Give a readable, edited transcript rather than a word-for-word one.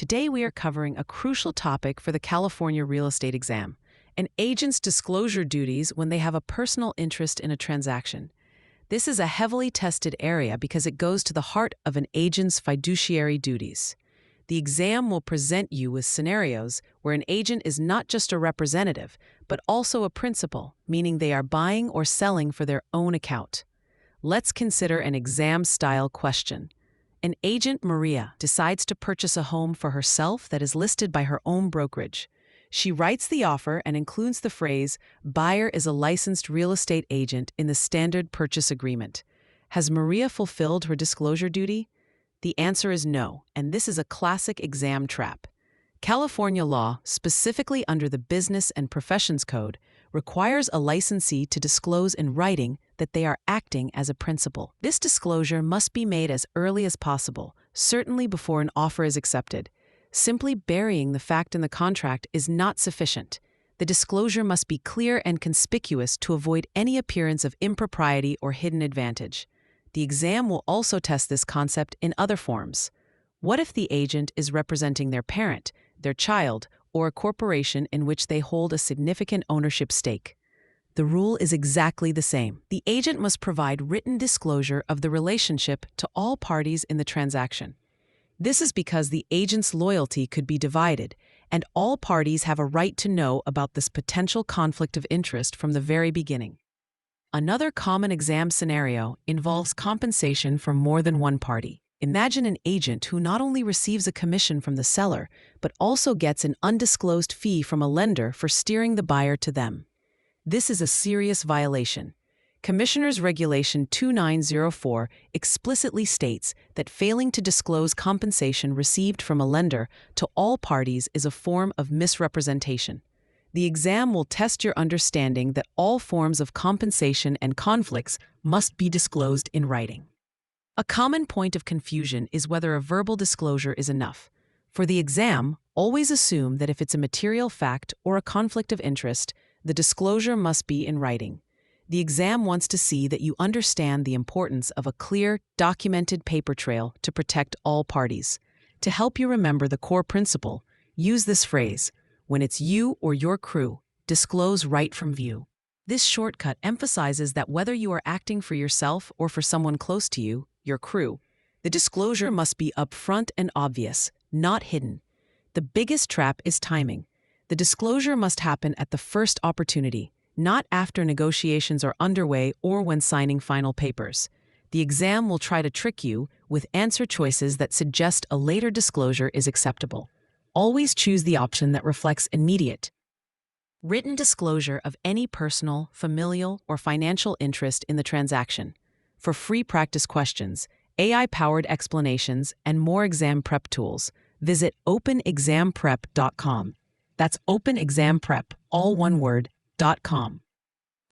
Today we are covering a crucial topic for the California real estate exam: an agent's disclosure duties when they have a personal interest in a transaction. This is a heavily tested area because it goes to the heart of an agent's fiduciary duties. The exam will present you with scenarios where an agent is not just a representative, but also a principal, meaning they are buying or selling for their own account. Let's consider an exam-style question. An agent, Maria, decides to purchase a home for herself that is listed by her own brokerage. She writes the offer and includes the phrase, "Buyer is a licensed real estate agent," in the standard purchase agreement. Has Maria fulfilled her disclosure duty? The answer is no, and this is a classic exam trap. California law, specifically under the Business and Professions Code, requires a licensee to disclose in writing that they are acting as a principal. This disclosure must be made as early as possible, certainly before an offer is accepted. Simply burying the fact in the contract is not sufficient. The disclosure must be clear and conspicuous to avoid any appearance of impropriety or hidden advantage. The exam will also test this concept in other forms. What if the agent is representing their parent, their child, or a corporation in which they hold a significant ownership stake? The rule is exactly the same. The agent must provide written disclosure of the relationship to all parties in the transaction. This is because the agent's loyalty could be divided, and all parties have a right to know about this potential conflict of interest from the very beginning. Another common exam scenario involves compensation from more than one party. Imagine an agent who not only receives a commission from the seller, but also gets an undisclosed fee from a lender for steering the buyer to them. This is a serious violation. Commissioner's Regulation 2904 explicitly states that failing to disclose compensation received from a lender to all parties is a form of misrepresentation. The exam will test your understanding that all forms of compensation and conflicts must be disclosed in writing. A common point of confusion is whether a verbal disclosure is enough. For the exam, always assume that if it's a material fact or a conflict of interest, the disclosure must be in writing. The exam wants to see that you understand the importance of a clear, documented paper trail to protect all parties. To help you remember the core principle, use this phrase: when it's you or your crew, disclose right from view. This shortcut emphasizes that whether you are acting for yourself or for someone close to you, your crew, the disclosure must be upfront and obvious, not hidden. The biggest trap is timing. The disclosure must happen at the first opportunity, not after negotiations are underway or when signing final papers. The exam will try to trick you with answer choices that suggest a later disclosure is acceptable. Always choose the option that reflects immediate written disclosure of any personal, familial, or financial interest in the transaction. For free practice questions, AI-powered explanations, and more exam prep tools, visit openexamprep.com. That's openexamprep, all one word, .com.